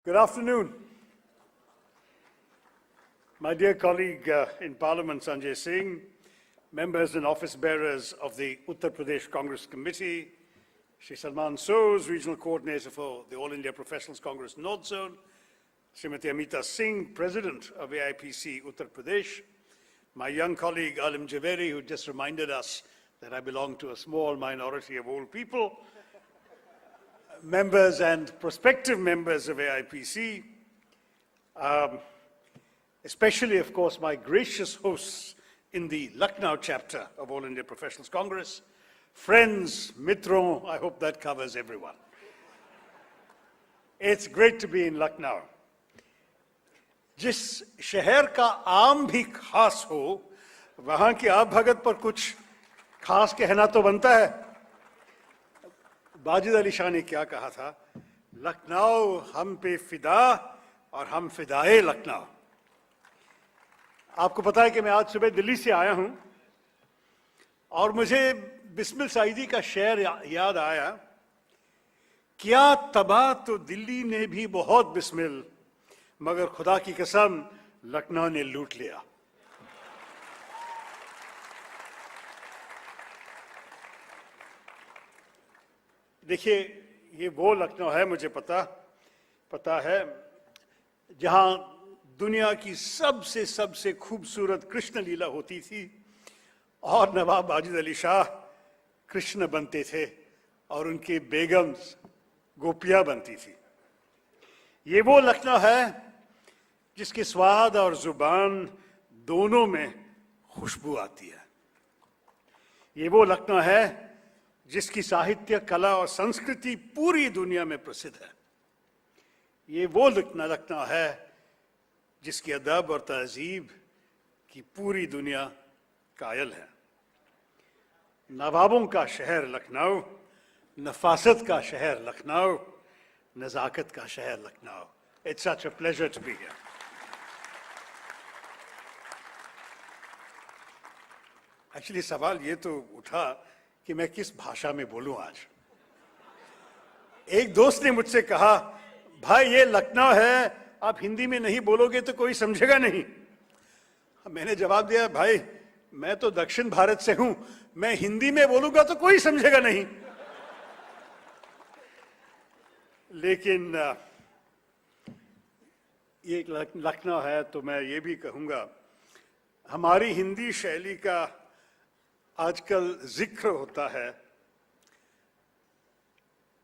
Good afternoon. My dear colleague in Parliament, Sanjay Singh, members and office bearers of the Uttar Pradesh Congress Committee, Shri Salman Soos, Regional Coordinator for the All India Professionals Congress North Zone, Srimati Amita Singh, President of AIPC Uttar Pradesh, my young colleague Alim Javeri, who just reminded us that I belong to a small minority of old people, members and prospective members of AIPC, especially, of course, my gracious hosts in the Lucknow chapter of All India Professionals Congress, friends, mitron, I hope that covers everyone. It's great to be in Lucknow. जिस शहर का आम भी खास हो, वहाँ की आप भगत पर कुछ खास कहना तो बनता है। बाजिद अली शाह ने क्या कहा था? लखनऊ हम पे फिदा और हम फिदाए लखनऊ। आपको पता है कि मैं आज सुबह दिल्ली से आया हूं और मुझे बिस्मिल साइदी का शेर याद आया, क्या तबाह तो दिल्ली ने भी बहुत बिस्मिल, मगर खुदा की कसम लखनऊ ने लूट लिया। देखिए, ये वो लखनऊ है, मुझे पता है, जहां दुनिया की सबसे खूबसूरत कृष्ण लीला होती थी और नवाब बाजिद अली शाह कृष्ण बनते थे और उनकी बेगम्स गोपियां बनती थी। ये वो लखनऊ है जिसके स्वाद और जुबान दोनों में खुशबू आती है। ये वो लखनऊ है जिसकी साहित्य, कला और संस्कृति पूरी दुनिया में प्रसिद्ध है। ये वो लखनऊ है जिसकी अदब और तहजीब की पूरी दुनिया कायल है। नवाबों का शहर लखनऊ, नफासत का शहर लखनऊ, नजाकत का शहर Lucknow. It's such a pleasure to be here. Actually, सवाल ये तो उठा कि मैं किस भाषा में बोलूं आज। एक दोस्त ने मुझसे कहा, भाई ये लखनऊ है, आप हिंदी में नहीं बोलोगे तो कोई समझेगा नहीं। मैंने जवाब दिया, भाई मैं तो दक्षिण भारत से हूं, मैं हिंदी में बोलूंगा तो कोई समझेगा नहीं। लेकिन ये लखनऊ है तो मैं ये भी कहूंगा, हमारी हिंदी शैली का आजकल जिक्र होता है।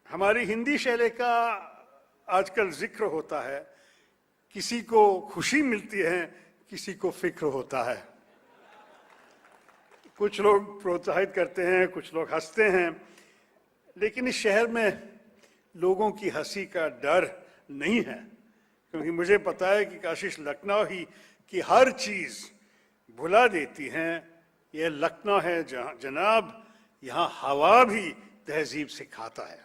हमारी हिंदी शैली का आजकल जिक्र होता है। किसी को खुशी मिलती है, किसी को फिक्र होता है। कुछ लोग प्रोत्साहित करते हैं, कुछ लोग हंसते हैं, लेकिन इस शहर में लोगों की हंसी का डर नहीं है, क्योंकि मुझे पता है कि काशिश लखनऊ ही की हर चीज भुला देती हैं। यह लखनऊ है जनाब, यहाँ हवा भी तहजीब से खाता है।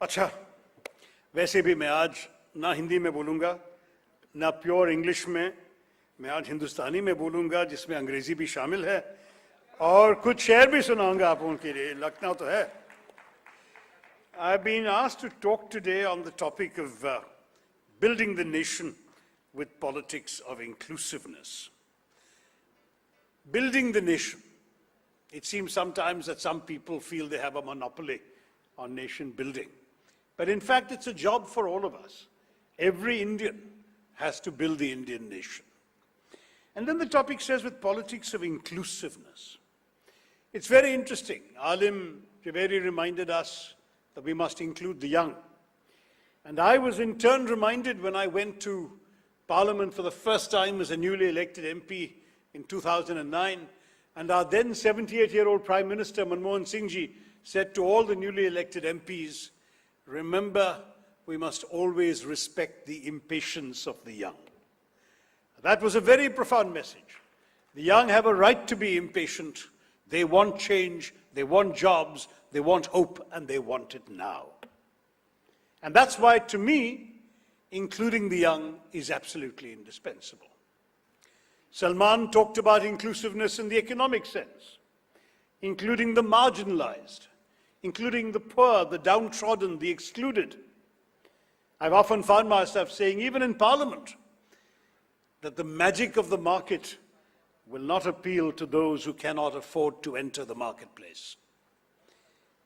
अच्छा, वैसे भी मैं आज ना हिंदी में बोलूँगा, ना प्योर इंग्लिश में, मैं आज हिंदुस्तानी में बोलूँगा जिसमें अंग्रेजी भी शामिल है, और कुछ शेर भी सुनाऊंगा आप उनके लिए। लखनऊ तो है। I've been asked to talk today on the topic of building the nation with politics of inclusiveness. Building the nation. It seems sometimes that some people feel they have a monopoly on nation building. But in fact, it's a job for all of us. Every Indian has to build the Indian nation. And then the topic says with politics of inclusiveness. It's very interesting. Alim Javeri reminded us that we must include the young. And I was in turn reminded when I went to Parliament for the first time as a newly elected MP in 2009, and our then 78-year-old Prime Minister Manmohan Singh ji said to all the newly elected MPs, remember, we must always respect the impatience of the young. That was a very profound message. The young have a right to be impatient. They want change, they want jobs, they want hope, and they want it now. And that's why, to me, including the young is absolutely indispensable. Salman talked about inclusiveness in the economic sense, including the marginalized, including the poor, the downtrodden, the excluded. I've often found myself saying, even in Parliament, that the magic of the market will not appeal to those who cannot afford to enter the marketplace.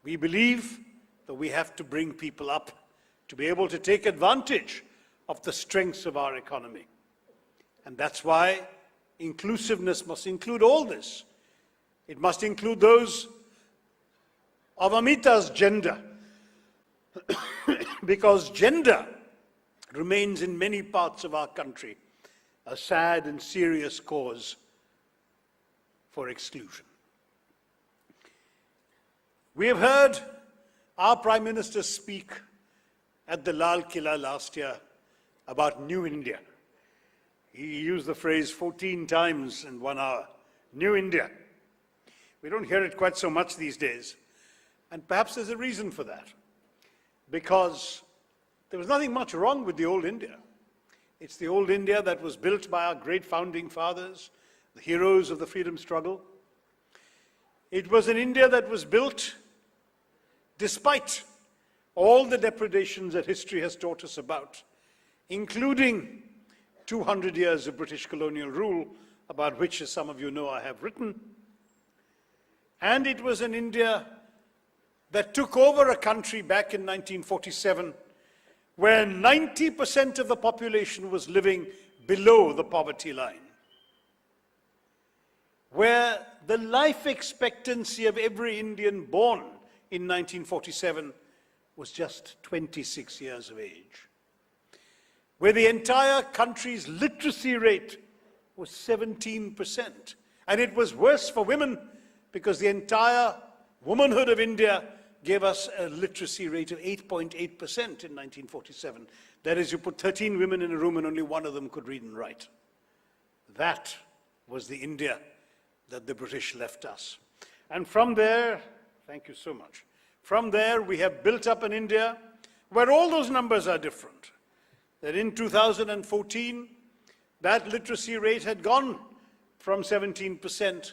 We believe that we have to bring people up to be able to take advantage of the strengths of our economy. And that's why inclusiveness must include all this. It must include those of Amita's gender, because gender remains in many parts of our country a sad and serious cause for exclusion. We have heard our Prime Minister speak at the Lal Killa last year about New India. He used the phrase 14 times in 1 hour, New India. We don't hear it quite so much these days, and perhaps there's a reason for that, because there was nothing much wrong with the old India. It's the old India that was built by our great founding fathers, the heroes of the freedom struggle. It was an India that was built despite all the depredations that history has taught us about, including 200 years of British colonial rule, about which, as some of you know, I have written. And it was an India that took over a country back in 1947, where 90% of the population was living below the poverty line, where the life expectancy of every Indian born in 1947 was just 26 years of age, where the entire country's literacy rate was 17%. And it was worse for women, because the entire womanhood of India gave us a literacy rate of 8.8% in 1947. That is, you put 13 women in a room and only one of them could read and write. That was the India that the British left us. And from there, thank you so much, from there we have built up an India where all those numbers are different. That in 2014, that literacy rate had gone from 17%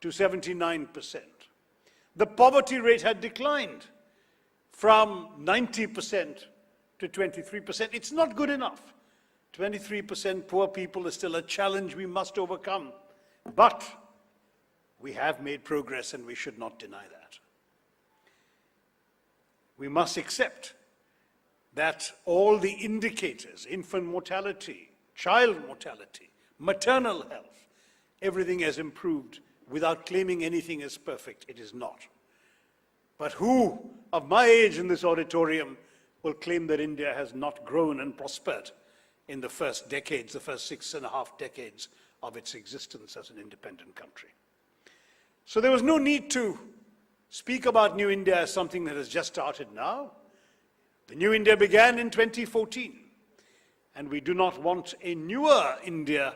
to 79%. The poverty rate had declined from 90% to 23%. It's not good enough. 23% poor people is still a challenge we must overcome. But we have made progress, and we should not deny that. We must accept that all the indicators, infant mortality, child mortality, maternal health, everything has improved. Without claiming anything as perfect, it is not. But who of my age in this auditorium will claim that India has not grown and prospered in the first decades, the first 6.5 decades of its existence as an independent country? So there was no need to speak about New India as something that has just started now. The New India began in 2014, and we do not want a newer India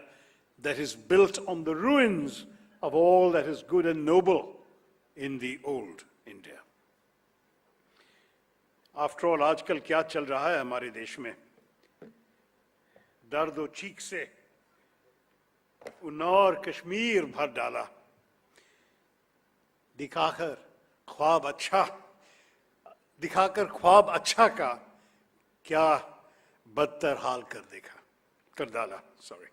that is built on the ruins of all that is good and noble in the old India. After all, आजकल क्या चल रहा है हमारे देश में? दर्द और चीख से उन्नाव कश्मीर भर डाला, दिखाकर ख्वाब अच्छा का क्या बदतर हाल कर डाला. Sorry.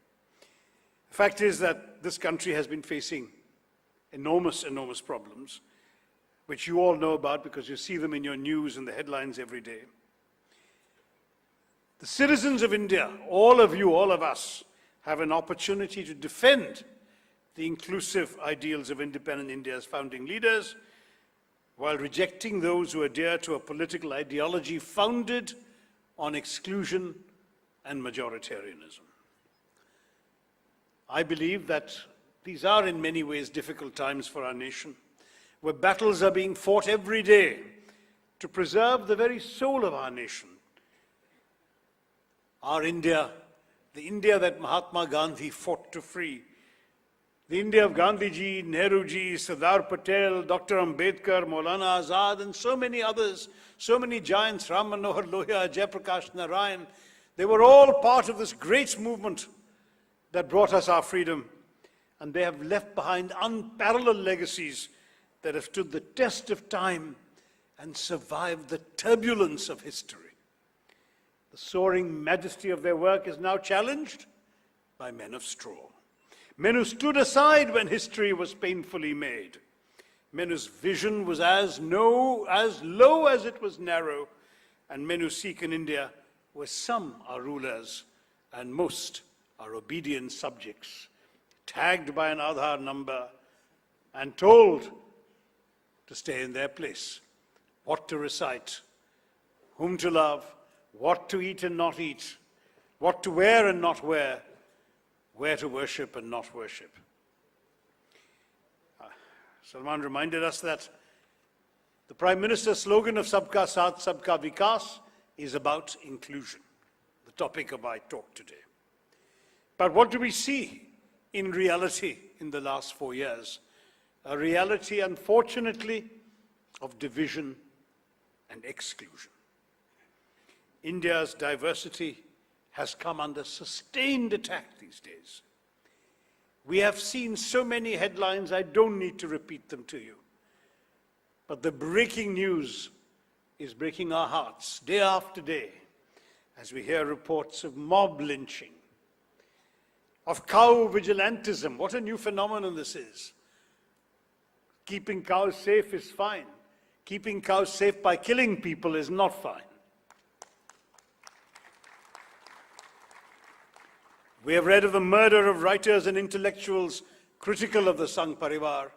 The fact is that this country has been facing enormous problems, which you all know about because you see them in your news and the headlines every day. The citizens of India, all of you, all of us, have an opportunity to defend the inclusive ideals of independent India's founding leaders, while rejecting those who adhere to a political ideology founded on exclusion and majoritarianism. I believe that these are in many ways difficult times for our nation, where battles are being fought every day to preserve the very soul of our nation. Our India, the India that Mahatma Gandhi fought to free, the India of Gandhiji, Nehruji, Sardar Patel, Dr. Ambedkar, Maulana Azad, and so many others, so many giants, Ram Manohar Lohia, Jayaprakash Narayan, they were all part of this great movement that brought us our freedom, and they have left behind unparalleled legacies that have stood the test of time and survived the turbulence of history. The soaring majesty of their work is now challenged by men of straw. Men who stood aside when history was painfully made. Men whose vision was as low as it was narrow, and men who seek an India where some are rulers and most are obedient subjects, tagged by an Aadhaar number and told to stay in their place, what to recite, whom to love, what to eat and not eat, what to wear and not wear, where to worship and not worship. Salman reminded us that the Prime Minister's slogan of Sabka Saath, Sabka Vikas is about inclusion, the topic of my talk today. But what do we see in reality in the last 4 years? A reality, unfortunately, of division and exclusion. India's diversity has come under sustained attack these days. We have seen so many headlines, I don't need to repeat them to you. But the breaking news is breaking our hearts day after day as we hear reports of mob lynching, of cow vigilantism. What a new phenomenon this is. Keeping cows safe is fine. Keeping cows safe by killing people is not fine. We have read of the murder of writers and intellectuals critical of the Sangh Parivar,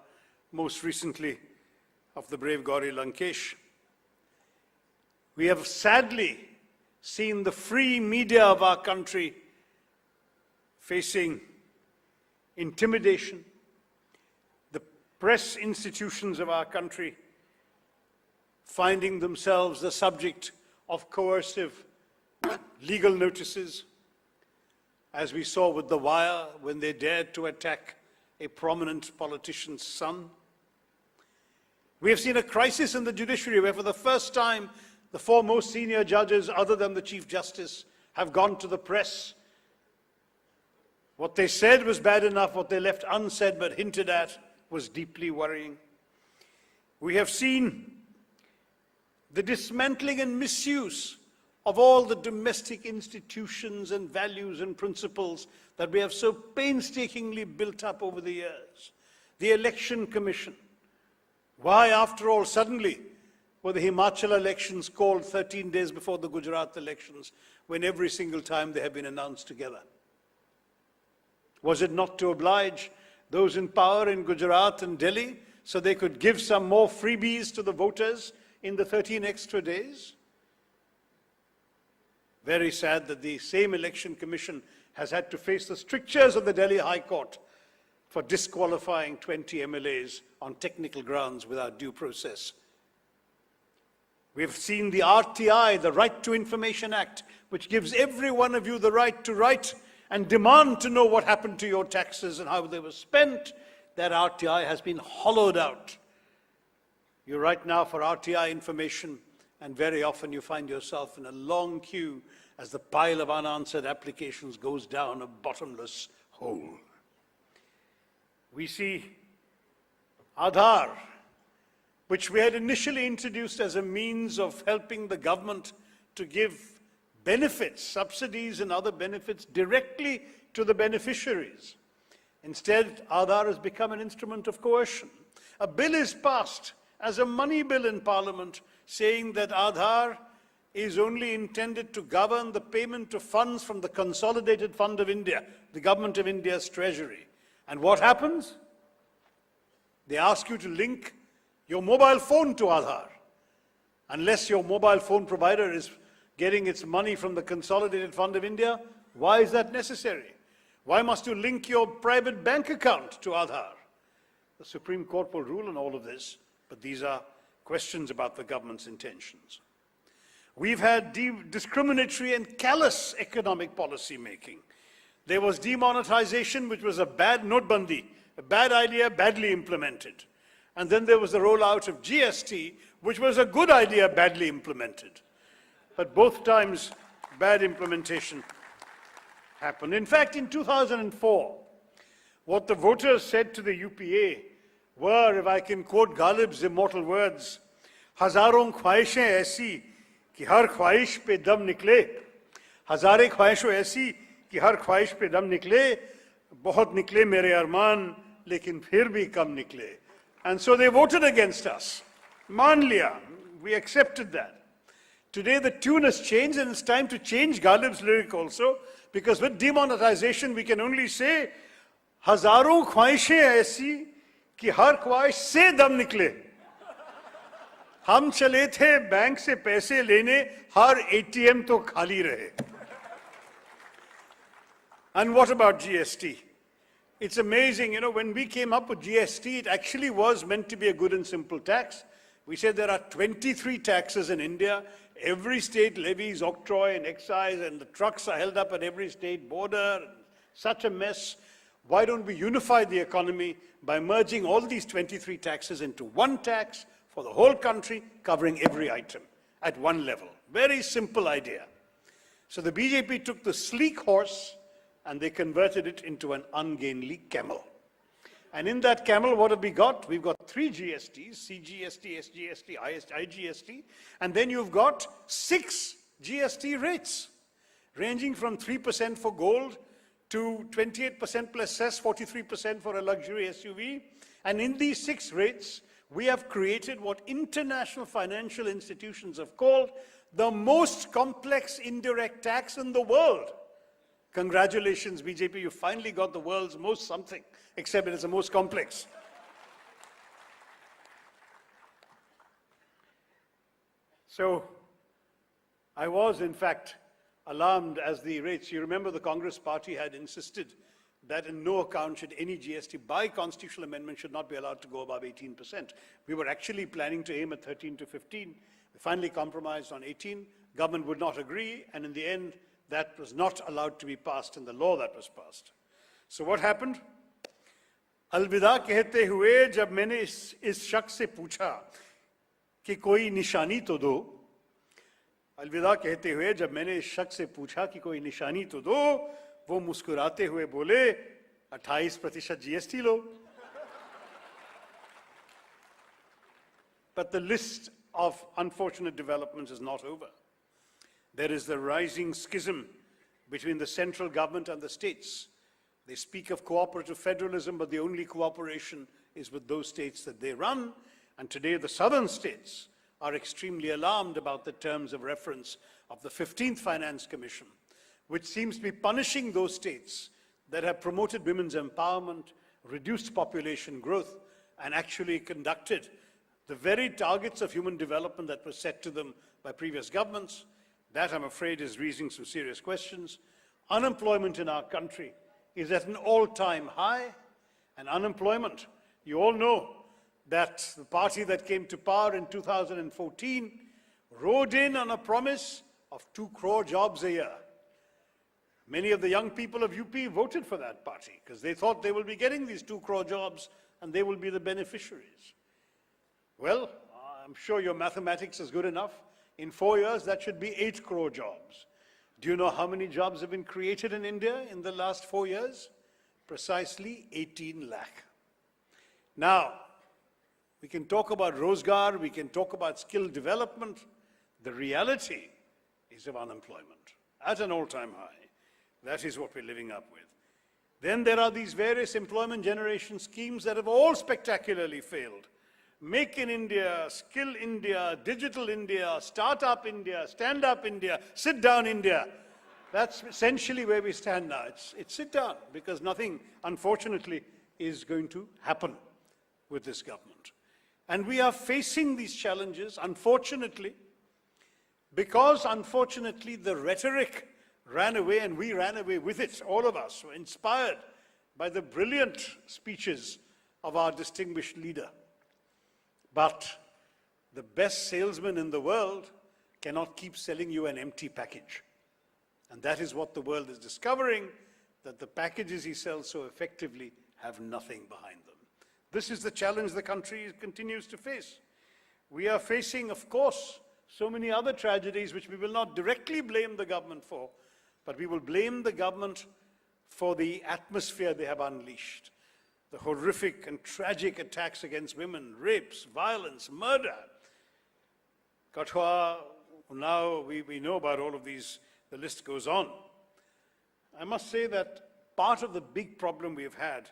most recently of the brave Gauri Lankesh. We have sadly seen the free media of our country facing intimidation, the press institutions of our country finding themselves the subject of coercive legal notices, as we saw with The Wire when they dared to attack a prominent politician's son. We have seen a crisis in the judiciary where for the first time the 4 most senior judges other than the Chief Justice have gone to the press. What they said was bad enough, what they left unsaid but hinted at was deeply worrying. We have seen the dismantling and misuse of all the domestic institutions and values and principles that we have so painstakingly built up over the years. The Election Commission. Why, after all, suddenly were the Himachal elections called 13 days before the Gujarat elections, when every single time they have been announced together? Was it not to oblige those in power in Gujarat and Delhi so they could give some more freebies to the voters in the 13 extra days? Very sad that the same Election Commission has had to face the strictures of the Delhi High Court for disqualifying 20 MLAs on technical grounds without due process. We have seen the RTI, the Right to Information Act, which gives every one of you the right to write and demand to know what happened to your taxes and how they were spent. That RTI has been hollowed out. You write now for RTI information, and very often you find yourself in a long queue as the pile of unanswered applications goes down a bottomless hole. We see Aadhaar, which we had initially introduced as a means of helping the government to give benefits, subsidies and other benefits directly to the beneficiaries. Instead, Aadhaar has become an instrument of coercion. A bill is passed as a money bill in Parliament saying that Aadhaar is only intended to govern the payment of funds from the Consolidated Fund of India, the Government of India's treasury. And what happens? They ask you to link your mobile phone to Aadhaar. Unless your mobile phone provider is getting its money from the Consolidated Fund of India, why is that necessary? Why must you link your private bank account to Aadhaar? The Supreme Court will rule on all of this, but these are questions about the government's intentions. We've had discriminatory and callous economic policy making. There was demonetization, which was a bad notebandi, a bad idea, badly implemented. And then there was the rollout of GST, which was a good idea, badly implemented. But both times, bad implementation happened. In fact, in 2004, what the voters said to the UPA were, if I can quote Ghalib's immortal words, हजारों ख्वाहिशें ऐसी कि हर ख्वाहिश पे दम निकले, हजारे ख्वाहिशों ऐसी कि हर ख्वाहिश पे दम निकले, बहुत निकले मेरे अरमान लेकिन फिर भी कम निकले. And so they voted against us. मान लिया, we accepted that. Today the tune has changed and it's time to change Ghalib's lyric also, because with demonetization we can only say हजारों ख्वाहिशें ऐसी कि हर ख्वाहिश से दम निकले. हम चले थे बैंक से पैसे लेने, हर ATM तो खाली रहे. And what about GST? It's amazing, when we came up with GST, it actually was meant to be a good and simple tax. We said there are 23 taxes in India. Every state levies octroi and excise, and the trucks are held up at every state border. Such a mess. Why don't we unify the economy by merging all these 23 taxes into one tax for the whole country, covering every item at one level? Very simple idea. So the BJP took the sleek horse and they converted it into an ungainly camel. And in that camel, what have we got? We've got 3 GSTs, CGST, SGST, IGST, and then you've got 6 GST rates, ranging from 3% for gold to 28% plus cess, 43% for a luxury SUV. And in these 6 rates, we have created what international financial institutions have called the most complex indirect tax in the world. Congratulations, BJP, you finally got the world's most something, except it is the most complex. So, I was, in fact, alarmed as the rates. You remember the Congress party had insisted that in no account should any GST by constitutional amendment should not be allowed to go above 18%. We were actually planning to aim at 13 to 15. We finally compromised on 18. Government would not agree, and in the end, that was not allowed to be passed in the law that was passed. So what happened? अलविदा कहते हुए जब मैंने इस शख्स से पूछा कि कोई निशानी तो दो, अलविदा कहते हुए जब मैंने इस शख्स से पूछा कि कोई निशानी तो दो, वो मुस्कुराते हुए बोले 28% GST low. But the list of unfortunate developments is not over. There is the rising schism between the central government and the states. They speak of cooperative federalism, but the only cooperation is with those states that they run. And today the southern states are extremely alarmed about the terms of reference of the 15th Finance Commission, which seems to be punishing those states that have promoted women's empowerment, reduced population growth, and actually conducted the very targets of human development that were set to them by previous governments. That, I'm afraid, is raising some serious questions. Unemployment in our country is at an all-time high, and unemployment, you all know that the party that came to power in 2014 rode in on a promise of 2 crore jobs a year. Many of the young people of UP voted for that party because they thought they will be getting these 2 crore jobs and they will be the beneficiaries. Well, I'm sure your mathematics is good enough. In 4 years, that should be 8 crore jobs. Do you know how many jobs have been created in India in the last 4 years? Precisely 18 lakh. Now, we can talk about Rozgar, we can talk about skill development. The reality is of unemployment at an all-time high. That is what we're living up with. Then there are these various employment generation schemes that have all spectacularly failed. Make in India, Skill India, Digital India, Startup India, Stand Up India, Sit Down India. That's essentially where we stand now. It's sit down, because nothing, unfortunately, is going to happen with this government. And we are facing these challenges, unfortunately, because, unfortunately, the rhetoric ran away and we ran away with it. All of us were inspired by the brilliant speeches of our distinguished leader. But the best salesman in the world cannot keep selling you an empty package. And that is what the world is discovering, that the packages he sells so effectively have nothing behind them. This is the challenge the country continues to face. We are facing, of course, so many other tragedies which we will not directly blame the government for, but we will blame the government for the atmosphere they have unleashed. The horrific and tragic attacks against women, rapes, violence, murder. Kathua, now we know about all of these, the list goes on. I must say that part of the big problem we've had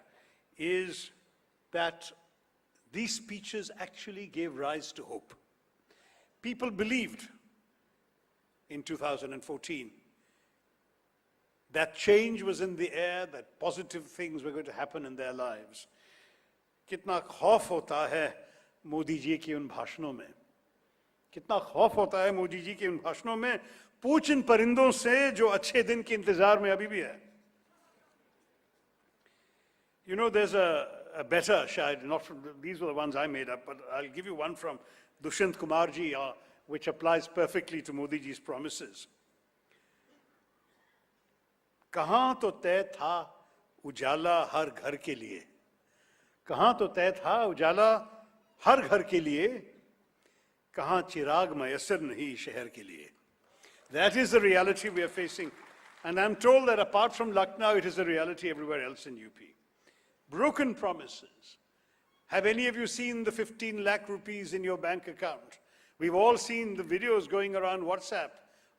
is that these speeches actually gave rise to hope. People believed in 2014 that change was in the air, that positive things were going to happen in their lives. कितना खौफ होता है मोदी जी के उन भाषणों में, कितना खौफ होता है मोदी जी के उन भाषणों में, पूछ इन परिंदों से जो अच्छे दिन के इंतजार में अभी भी है. You know, there's a better, shayad, not from, these were the ones I made up, but I'll give you one from Dushyant Kumar ji, which applies perfectly to Modi ji's promises. कहाँ तो तय था उजाला हर घर के लिए, कहाँ तो तय था उजाला हर घर के लिए, कहाँ चिराग मयसर नहीं शहर के लिए. That is the reality we are facing. And I'm told that apart from Lucknow, it is a reality everywhere else in UP. Broken promises. Have any of you seen the 15 lakh rupees in your bank account? We've all seen the videos going around WhatsApp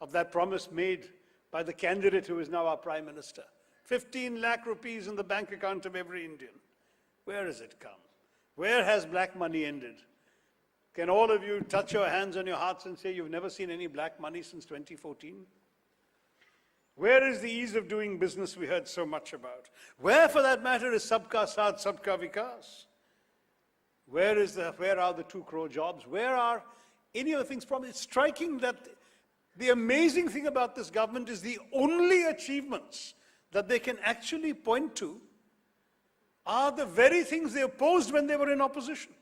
of that promise made by the candidate who is now our Prime Minister. 15 lakh rupees in the bank account of every Indian. Where has it come? Where has black money ended? Can all of you touch your hands on your hearts and say you've never seen any black money since 2014? Where is the ease of doing business we heard so much about? Where, for that matter, is Sabka Saath, Sabka Vikas? Where are the 2 crore jobs? Where are any of the things promised? It's striking that the amazing thing about this government is the only achievements that they can actually point to are the very things they opposed when they were in opposition.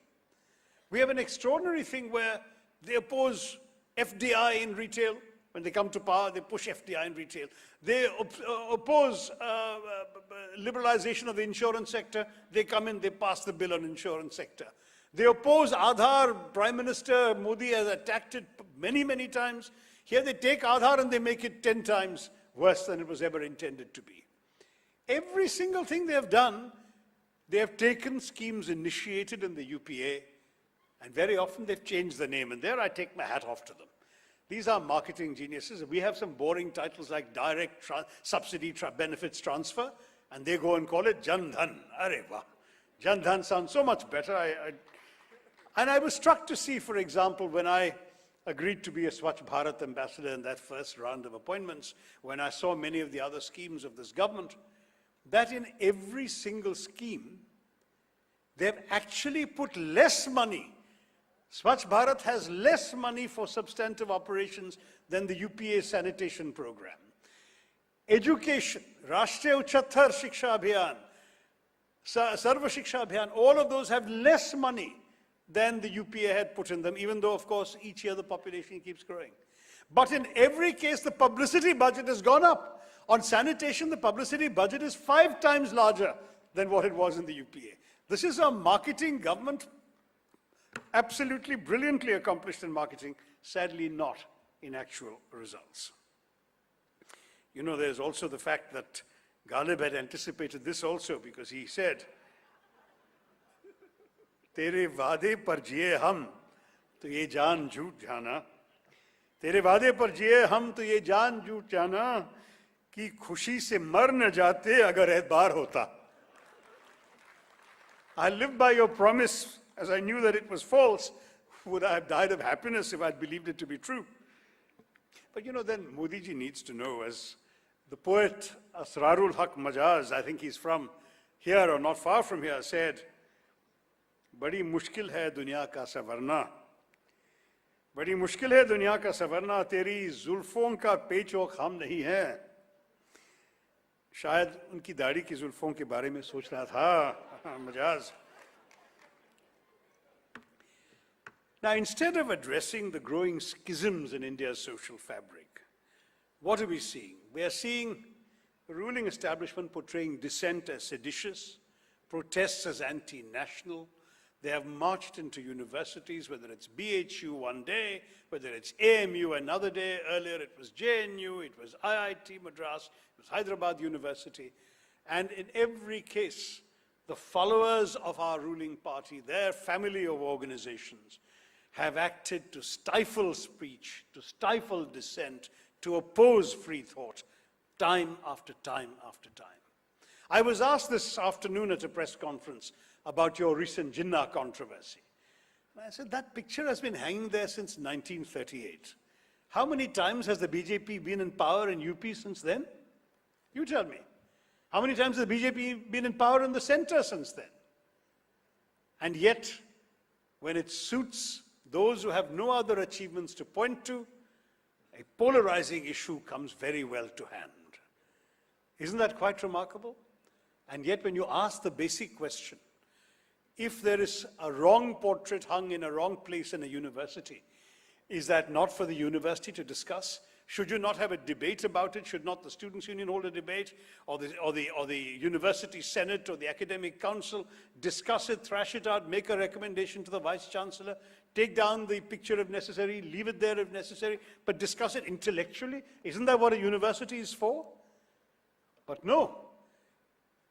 We have an extraordinary thing where they oppose FDI in retail. When they come to power, they push FDI in retail. They oppose liberalization of the insurance sector. They come in, they pass the bill on insurance sector. They oppose Aadhaar. Prime Minister Modi has attacked it many, many times. Here they take Aadhaar and they make it 10 times worse than it was ever intended to be. Every single thing they have done, they have taken schemes initiated in the UPA, and very often they've changed the name. And there I take my hat off to them. These are marketing geniuses. We have some boring titles like direct subsidy benefits transfer, and they go and call it Jan Dhan. Arey wah. Jan Dhan sounds so much better. And I was struck to see, for example, when I agreed to be a Swachh Bharat ambassador in that first round of appointments, when I saw many of the other schemes of this government, that in every single scheme, they've actually put less money. Swachh Bharat has less money for substantive operations than the UPA sanitation program. Education, Rashtriya Uchathar Shiksha Abhiyan, Sarva Shiksha Abhiyan, all of those have less money than the UPA had put in them, even though, of course, each year the population keeps growing. But in every case, the publicity budget has gone up. On sanitation, the publicity budget is 5 times larger than what it was in the UPA. This is a marketing government, absolutely brilliantly accomplished in marketing, sadly not in actual results. You know, there's also the fact that Ghalib had anticipated this also, because he said, तेरे वादे पर जिए हम तो ये जान झूठ जाना, तेरे वादे पर जिए हम तो ये जान झूठ जाना कि खुशी से मर न जाते अगर एतबार होता. I lived by your promise as I knew that it was false. Would I have died of happiness if I'd believed it to be true? But you know, then Modi ji needs to know, as the poet Asrarul Haq Majaz, I think he's from here or not far from here, said, बड़ी मुश्किल है दुनिया का संवरना, बड़ी मुश्किल है दुनिया का संवरना, तेरी जुल्फों का पेचो खाम नहीं है. शायद उनकी दाढ़ी की जुल्फों के बारे में सोच रहा था Majaz. Now, instead of addressing the growing schisms in India's social fabric, what are we seeing? We are seeing the ruling establishment portraying dissent as seditious, protests as anti-national. They have marched into universities, whether it's BHU one day, whether it's AMU another day. Earlier it was JNU, it was IIT Madras, it was Hyderabad University. And in every case, the followers of our ruling party, their family of organizations, have acted to stifle speech, to stifle dissent, to oppose free thought, time after time after time. I was asked this afternoon at a press conference about your recent Jinnah controversy. And I said, that picture has been hanging there since 1938. How many times has the BJP been in power in UP since then? You tell me. How many times has the BJP been in power in the center since then? And yet, when it suits those who have no other achievements to point to, a polarizing issue comes very well to hand. Isn't that quite remarkable? And yet, when you ask the basic question, if there is a wrong portrait hung in a wrong place in a university, is that not for the university to discuss? Should you not have a debate about it? Should not the Students' Union hold a debate, or the University Senate or the Academic Council discuss it, thrash it out, make a recommendation to the Vice-Chancellor, take down the picture if necessary, leave it there if necessary, but discuss it intellectually? Isn't that what a university is for? But no.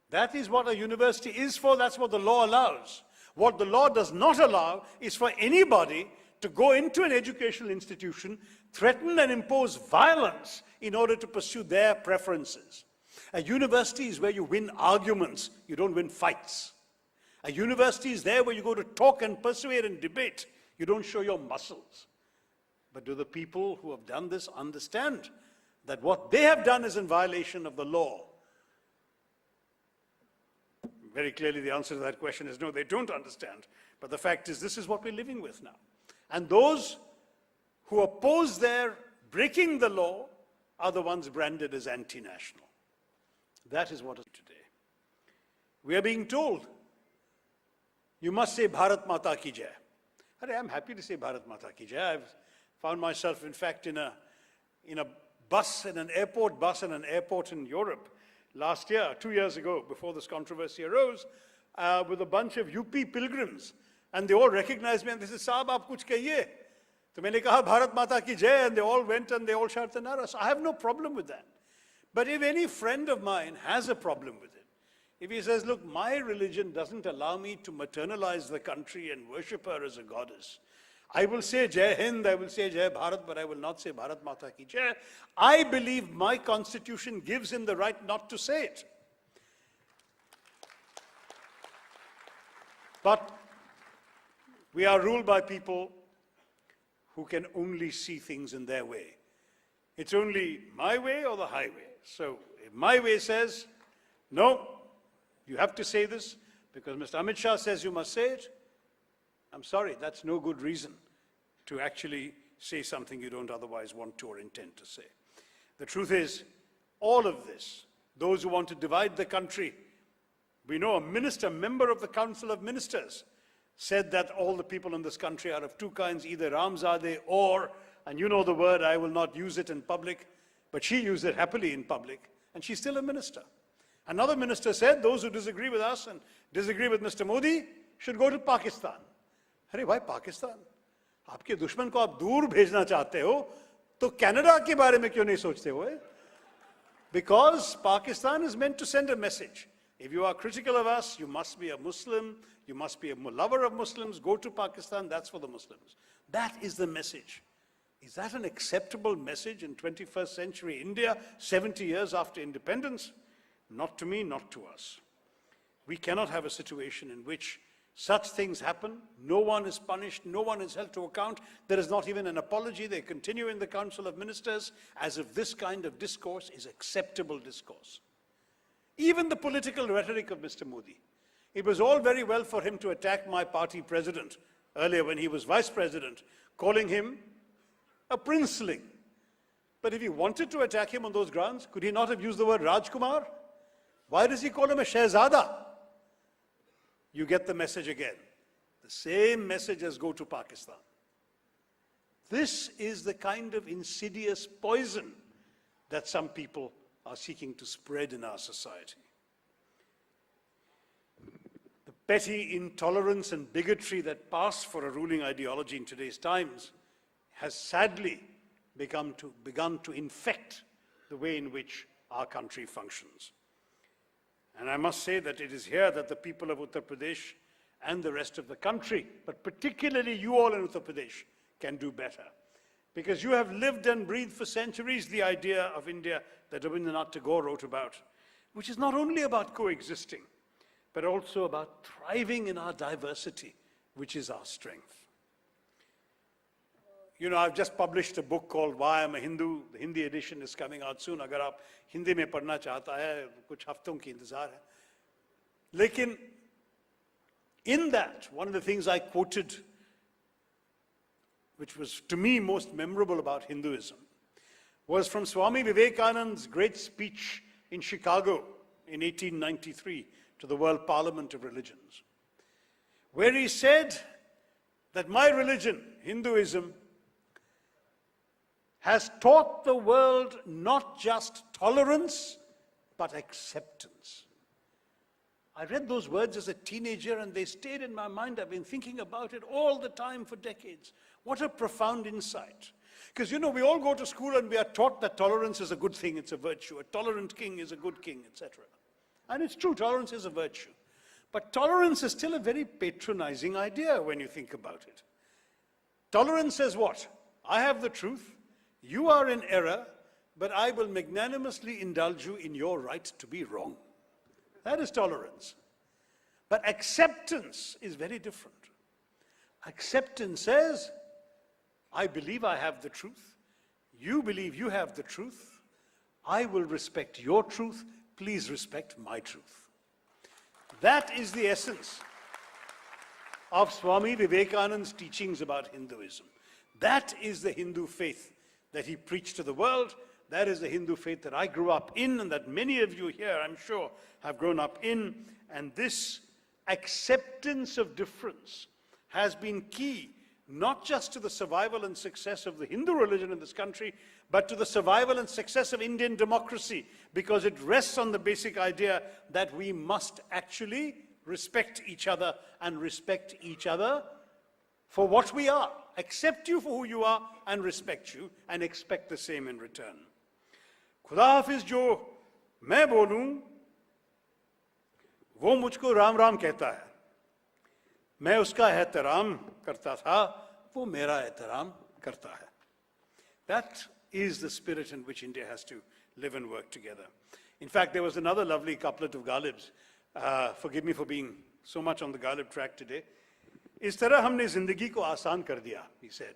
That is what a university is for. That's what the law allows. What the law does not allow is for anybody to go into an educational institution, threaten and impose violence in order to pursue their preferences. A university is where you win arguments, you don't win fights. A university is there where you go to talk and persuade and debate, you don't show your muscles. But do the people who have done this understand that what they have done is in violation of the law? Very clearly the answer to that question is no, they don't understand. But the fact is, this is what we're living with now. And those who oppose their breaking the law are the ones branded as anti-national. That is what is today. We are being told, you must say Bharat Mata Ki Jai. I'm happy to say Bharat Mata Ki Jai. I've found myself, in fact, in a bus, in an airport bus in an airport in Europe last year, 2 years ago, before this controversy arose, with a bunch of UP pilgrims. And they all recognized me and they said, Saab, aap kuch kahiye. So maine kaha, Bharat Mata Ki Jai, and they all went and they all shouted the nara. So I have no problem with that. But if any friend of mine has a problem with it, if he says, look, my religion doesn't allow me to maternalize the country and worship her as a goddess, I will say Jai Hind, I will say Jai Bharat, but I will not say Bharat Mata Ki Jai. I believe my constitution gives him the right not to say it. But we are ruled by people who can only see things in their way. It's only my way or the highway. So if my way says, no, you have to say this because Mr. Amit Shah says you must say it, I'm sorry, that's no good reason to actually say something you don't otherwise want to or intend to say. The truth is, all of this, those who want to divide the country, we know a minister, member of the Council of Ministers, said that all the people in this country are of two kinds, either Ramzadeh or, and you know the word, I will not use it in public, but she used it happily in public, and she's still a minister. Another minister said, those who disagree with us and disagree with Mr. Modi should go to Pakistan. अरे भाई पाकिस्तान, आपके दुश्मन को आप दूर भेजना चाहते हो, तो कनाडा के बारे में क्यों नहीं सोचते हो? Because Pakistan is meant to send a message. If you are critical of us, you must be a Muslim, you must be a lover of Muslims, go to Pakistan, that's for the Muslims. That is the message. Is that an acceptable message in 21st century India, 70 years after independence? Not to me, not to us. We cannot have a situation in which such things happen, no one is punished, no one is held to account, there is not even an apology, they continue in the Council of Ministers as if this kind of discourse is acceptable discourse. Even the political rhetoric of Mr. Modi. It was all very well for him to attack my party president earlier when he was vice president, calling him a princeling. But if he wanted to attack him on those grounds, could he not have used the word Rajkumar? Why does he call him a Shehzada? You get the message again. The same messages go to Pakistan. This is the kind of insidious poison that some people are seeking to spread in our society. The petty intolerance and bigotry that pass for a ruling ideology in today's times has sadly begun to infect the way in which our country functions. And I must say that it is here that the people of Uttar Pradesh and the rest of the country, but particularly you all in Uttar Pradesh, can do better. Because you have lived and breathed for centuries the idea of India that Rabindranath Tagore wrote about, which is not only about coexisting, but also about thriving in our diversity, which is our strength. You know, I've just published a book called Why I'm a Hindu. The Hindi edition is coming out soon. Agar aap Hindi mein padhna chahta hai, kuch hafton ki intezar hai. Lekin, in that, one of the things I quoted, which was to me most memorable about Hinduism, was from Swami Vivekananda's great speech in Chicago in 1893 to the World Parliament of Religions, where he said that my religion, Hinduism, has taught the world not just tolerance, but acceptance. I read those words as a teenager and they stayed in my mind. I've been thinking about it all the time for decades. What a profound insight. Because, you know, we all go to school and we are taught that tolerance is a good thing, it's a virtue. A tolerant king is a good king, etc. And it's true, tolerance is a virtue. But tolerance is still a very patronizing idea when you think about it. Tolerance says what? I have the truth, you are in error, but I will magnanimously indulge you in your right to be wrong. That is tolerance. But acceptance is very different. Acceptance says, I believe I have the truth. You believe you have the truth. I will respect your truth. Please respect my truth. That is the essence of Swami Vivekananda's teachings about Hinduism. That is the Hindu faith that he preached to the world. That is the Hindu faith that I grew up in and that many of you here, I'm sure, have grown up in. And this acceptance of difference has been key, not just to the survival and success of the Hindu religion in this country, but to the survival and success of Indian democracy, because it rests on the basic idea that we must actually respect each other and respect each other for what we are. Accept you for who you are and respect you and expect the same in return. खुदा हाफिज जो मैं बोलूं वो मुझको राम राम कहता है, मैं उसका एहतराम करता था, वो मेरा एहतराम करता है. That is the spirit in which India has to live and work together. In fact, there was another lovely couplet of Ghalib's. Forgive me for being so much on the Ghalib track today. इस तरह हमने जिंदगी को आसान कर दिया, he said.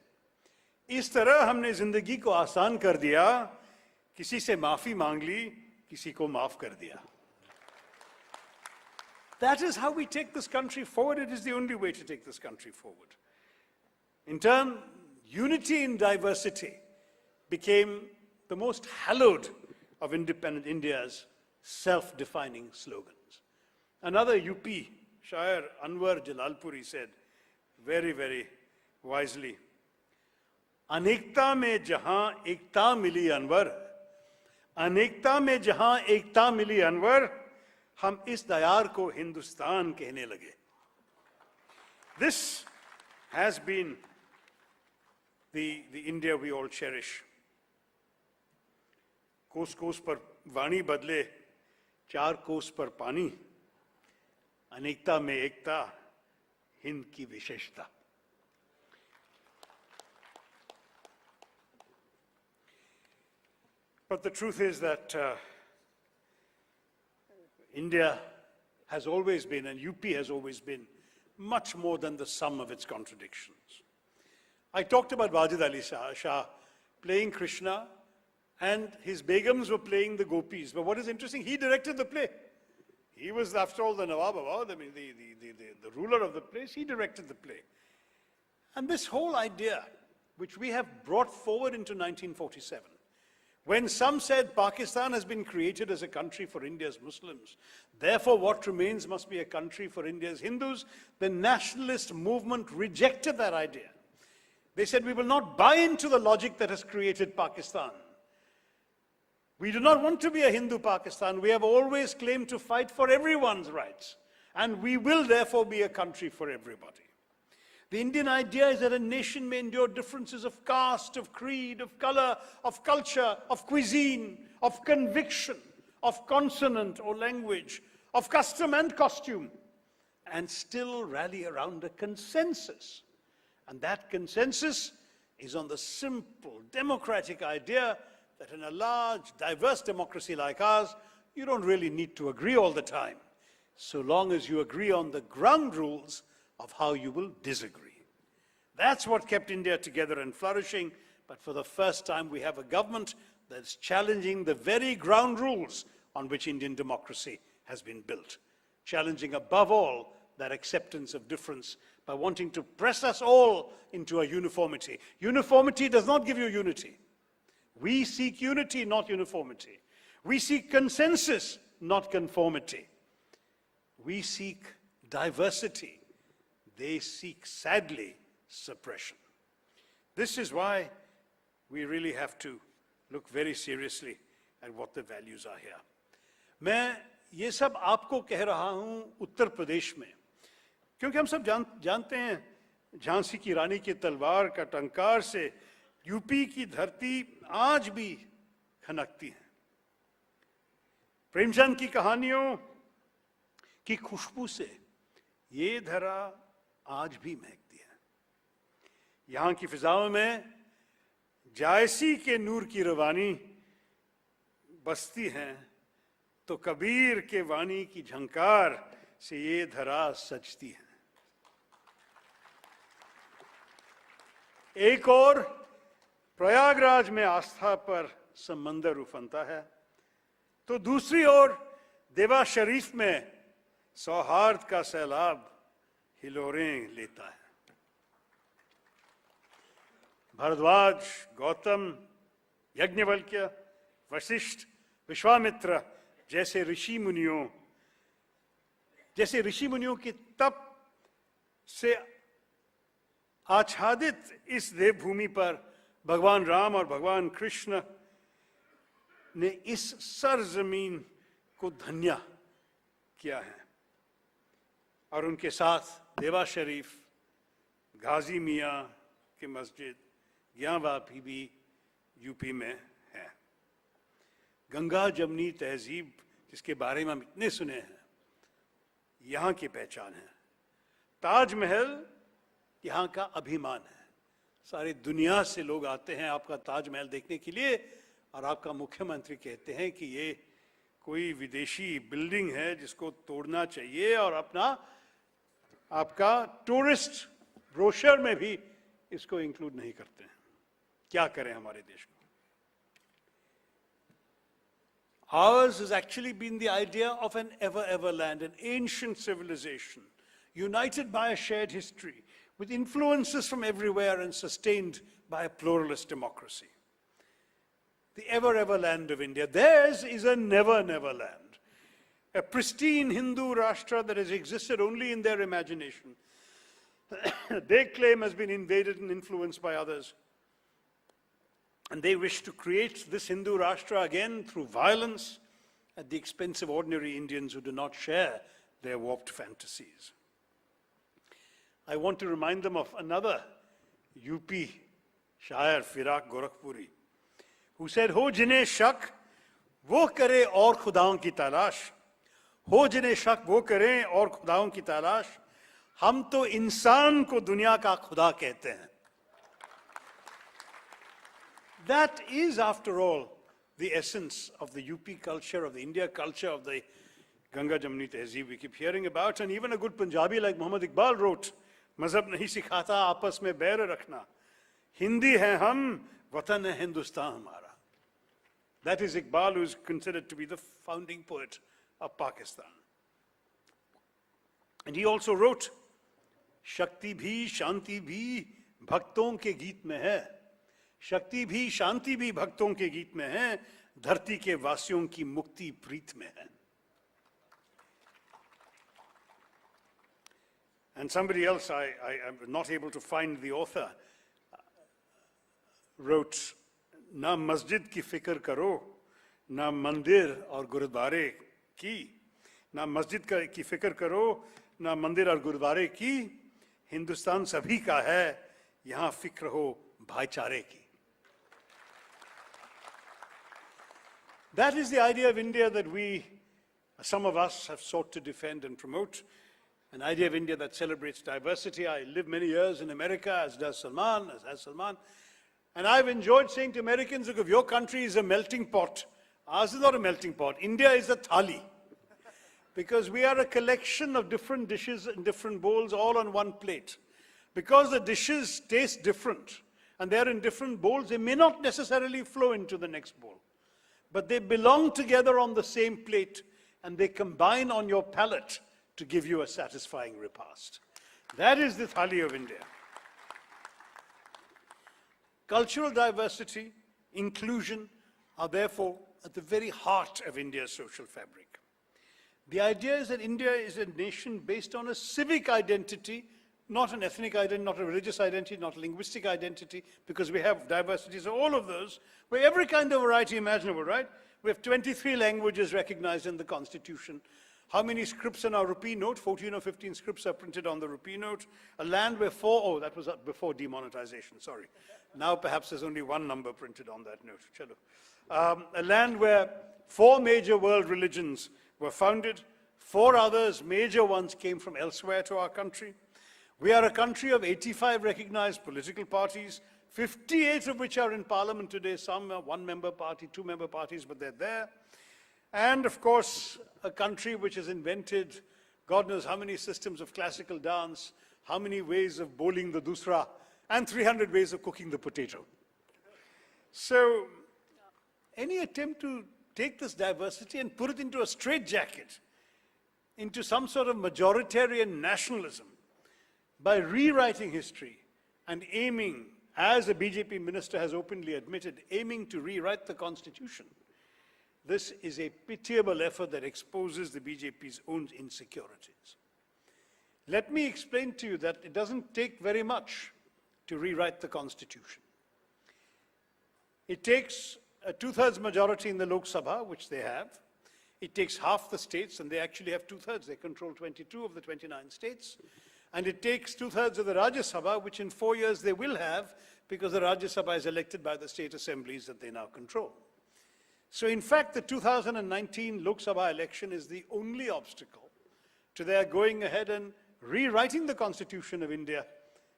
इस तरह हमने जिंदगी को आसान कर दिया, किसी से माफी मांग ली, किसी को माफ कर दिया. That is how we take this country forward. It is the only way to take this country forward. In turn, unity in diversity became the most hallowed of independent India's self-defining slogans. Another UP Shair, Anwar Jalalpuri, said very, very wisely, अनेकता में जहां एकता मिली अनवर, अनेकता में जहां एकता मिली अनवर, हम इस दयार को हिंदुस्तान कहने लगे. This has been the India we all cherish. कोस कोस पर वाणी बदले, चार कोस पर पानी, अनेकता में एकता, हिंद की विशेषता. But the truth is that India has always been, and UP has always been, much more than the sum of its contradictions. I talked about Wajid Ali Shah playing Krishna, and his begums were playing the gopis. But what is interesting, he directed the play. He was, after all, the Nawab of Awadh, I mean, the ruler of the place. He directed the play. And this whole idea, which we have brought forward into 1947, when some said Pakistan has been created as a country for India's Muslims, therefore what remains must be a country for India's Hindus, the nationalist movement rejected that idea. They said, we will not buy into the logic that has created Pakistan. We do not want to be a Hindu Pakistan. We have always claimed to fight for everyone's rights. And we will therefore be a country for everybody. The Indian idea is that a nation may endure differences of caste, of creed, of color, of culture, of cuisine, of conviction, of consonant or language, of custom and costume, and still rally around a consensus. And that consensus is on the simple democratic idea that in a large, diverse democracy like ours, you don't really need to agree all the time, so long as you agree on the ground rules of how you will disagree. That's what kept India together and flourishing, but for the first time we have a government that's challenging the very ground rules on which Indian democracy has been built, challenging above all that acceptance of difference by wanting to press us all into a uniformity. Uniformity does not give you unity. We seek unity, not uniformity. We seek consensus, not conformity. We seek diversity. They seek, sadly, suppression. This is why we really have to look very seriously at what the values are here. मैं ये सब आपको कह रहा हूं उत्तर प्रदेश में, क्योंकि हम सब जानते हैं झांसी की रानी की तलवार का टंकार से यूपी की धरती आज भी खनकती है। प्रेमचंद की कहानियों की खुशबू से ये धरा आज भी महकती है। यहाँ की फिजाओं में जायसी के नूर की रवानी बसती है, तो कबीर के वाणी की झंकार से ये धरा सजती है। एक और प्रयागराज में आस्था पर समंदर उफनता है, तो दूसरी ओर देवा शरीफ में सौहार्द का सैलाब हिलोरें लेता है। भारद्वाज, गौतम, यज्ञवल्क्य, वशिष्ठ, विश्वामित्र जैसे ऋषि मुनियों की तप से आच्छादित इस देवभूमि पर भगवान राम और भगवान कृष्ण ने इस सरजमीन को धन्य किया है, और उनके साथ देवा शरीफ, गाजी मियाँ की मस्जिद, ज्ञावापी भी यूपी में है। गंगा जमनी तहजीब जिसके बारे में हम इतने सुने हैं, यहाँ की पहचान है। ताजमहल यहाँ का अभिमान है। सारी दुनिया से लोग आते हैं आपका ताजमहल देखने के लिए, और आपका मुख्यमंत्री कहते हैं कि ये कोई विदेशी बिल्डिंग है जिसको तोड़ना चाहिए, और आपका टूरिस्ट ब्रोशर में भी इसको इंक्लूड नहीं करते हैं। क्या करें हमारे देश को? Ours has actually been the idea of an ever land, an ancient civilization, united by a shared history, with influences from everywhere and sustained by a pluralist democracy. The ever land of India. Theirs is a never land. A pristine Hindu Rashtra that has existed only in their imagination. They claim has been invaded and influenced by others. And they wish to create this Hindu Rashtra again through violence at the expense of ordinary Indians who do not share their warped fantasies. I want to remind them of another UP शायर Firaq Gorakhpuri, who said, हो जिन्हें शक वो करे और खुदाओं की तलाश, हो जिन्हें शक वो करें और खुदाओं की तलाश, हम तो इंसान को दुनिया का खुदा कहते हैं. That is, after all, the essence of the UP culture, of the India culture, of the Ganga Jamni Tehzeeb we keep hearing about. And even a good Punjabi like Muhammad Iqbal wrote, mazhab nahi sikhata aapas mein bair rakhna, Hindi hai hum, watan hai Hindustan hamara. That is Iqbal, who is considered to be the founding poet of Pakistan. And he also wrote, Shakti bhi, Shanti bhi, bhakton ke geet mein hai. शक्ति भी शांति भी भक्तों के गीत में है, धरती के वासियों की मुक्ति प्रीत में है. And somebody else, I am not able to find the author, wrote, ना मस्जिद की फिक्र करो, ना मंदिर और गुरुद्वारे की, ना मस्जिद की फिक्र करो, ना मंदिर और गुरुद्वारे की, हिंदुस्तान सभी का है, यहाँ फिक्र हो भाईचारे की. That is the idea of India that we, some of us, have sought to defend and promote. an idea of India that celebrates diversity. I lived many years in America, as does Salman, as has Salman. And I've enjoyed saying to Americans, look, if your country is a melting pot, ours is not a melting pot. India is a thali. Because we are a collection of different dishes in different bowls, all on one plate. Because the dishes taste different, and they're in different bowls, they may not necessarily flow into the next bowl. But they belong together on the same plate, and they combine on your palate to give you a satisfying repast. That is the thali of India. Cultural diversity, inclusion are therefore at the very heart of India's social fabric. The idea is that India is a nation based on a civic identity, not an ethnic identity, not a religious identity, not a linguistic identity, because we have diversities of all of those, where every kind of variety imaginable, right? We have 23 languages recognized in the Constitution. How many scripts in our rupee note? 14 or 15 scripts are printed on the rupee note. A land where that was before demonetization, sorry. Now perhaps there's only one number printed on that note. Chalo. A land where 4 major world religions were founded. 4 others, major ones, came from elsewhere to our country. We are a country of 85 recognized political parties, 58 of which are in parliament today. Some are 1-member party, 2-member parties, but they're there. And of course, a country which has invented God knows how many systems of classical dance, how many ways of bowling the dusra, and 300 ways of cooking the potato. So, any attempt to take this diversity and put it into a straitjacket, into some sort of majoritarian nationalism, by rewriting history and aiming, as a BJP minister has openly admitted, aiming to rewrite the Constitution, this is a pitiable effort that exposes the BJP's own insecurities. Let me explain to you that it doesn't take very much to rewrite the Constitution. It takes a 2/3 majority in the Lok Sabha, which they have. It takes half the states, and they actually have 2/3. They control 22 of the 29 states. And it takes 2/3 of the Rajya Sabha, which in 4 years they will have, because the Rajya Sabha is elected by the state assemblies that they now control. So in fact, the 2019 Lok Sabha election is the only obstacle to their going ahead and rewriting the Constitution of India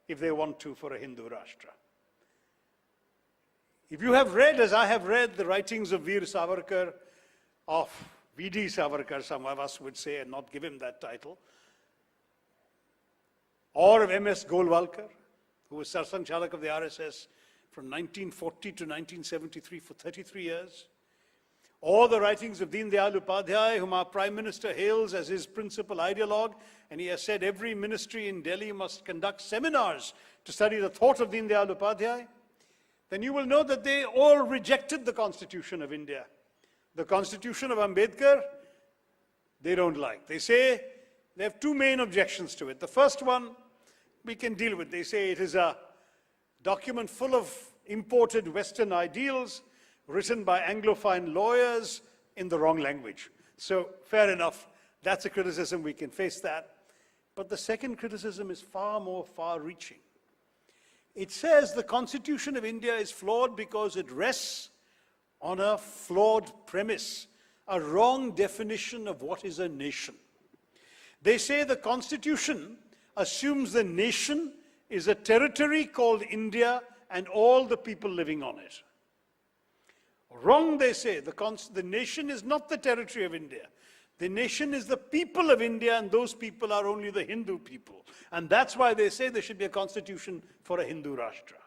if they want to for a Hindu Rashtra. If you have read, as I have read, the writings of Veer Savarkar, of V.D. Savarkar, some of us would say, and not give him that title, or of M.S. Golwalkar, who was Sarsang Chalak of the RSS from 1940 to 1973 for 33 years, or the writings of Deen Dayal Upadhyay, whom our Prime Minister hails as his principal ideologue, and he has said every ministry in Delhi must conduct seminars to study the thought of Deen Dayal Upadhyay, then you will know that they all rejected the Constitution of India. The Constitution of Ambedkar, they don't like. They say they have 2 main objections to it. The first one we can deal with. They say it is a document full of imported Western ideals, written by Anglophile lawyers in the wrong language. So fair enough, that's a criticism, we can face that. But the second criticism is far more far-reaching. It says the Constitution of India is flawed because it rests on a flawed premise, a wrong definition of what is a nation. They say the Constitution assumes the nation is a territory called India and all the people living on it. Wrong, they say. The nation is not the territory of India. The nation is the people of India, and those people are only the Hindu people. And that's why they say there should be a constitution for a Hindu Rashtra.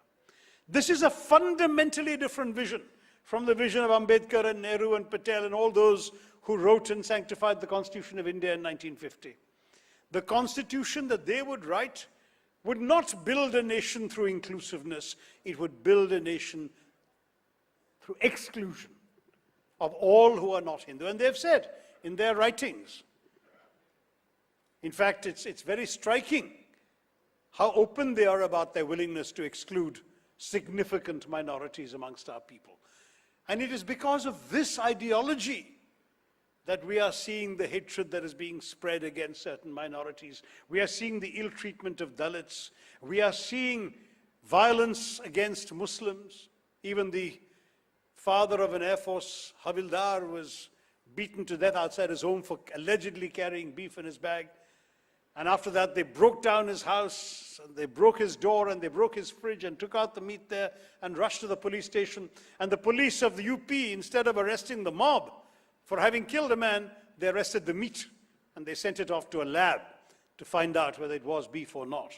This is a fundamentally different vision from the vision of Ambedkar and Nehru and Patel and all those who wrote and sanctified the Constitution of India in 1950. The constitution that they would write would not build a nation through inclusiveness. It would build a nation through exclusion of all who are not Hindu. And they've said in their writings, in fact, it's very striking how open they are about their willingness to exclude significant minorities amongst our people. And it is because of this ideology that we are seeing the hatred that is being spread against certain minorities. We are seeing the ill treatment of Dalits. We are seeing violence against Muslims. Even the father of an Air Force Havildar was beaten to death outside his home for allegedly carrying beef in his bag. And after that, they broke down his house, and they broke his door, and they broke his fridge, and took out the meat there, and rushed to the police station. And the police of the UP, instead of arresting the mob for having killed a man, they arrested the meat, and they sent it off to a lab to find out whether it was beef or not.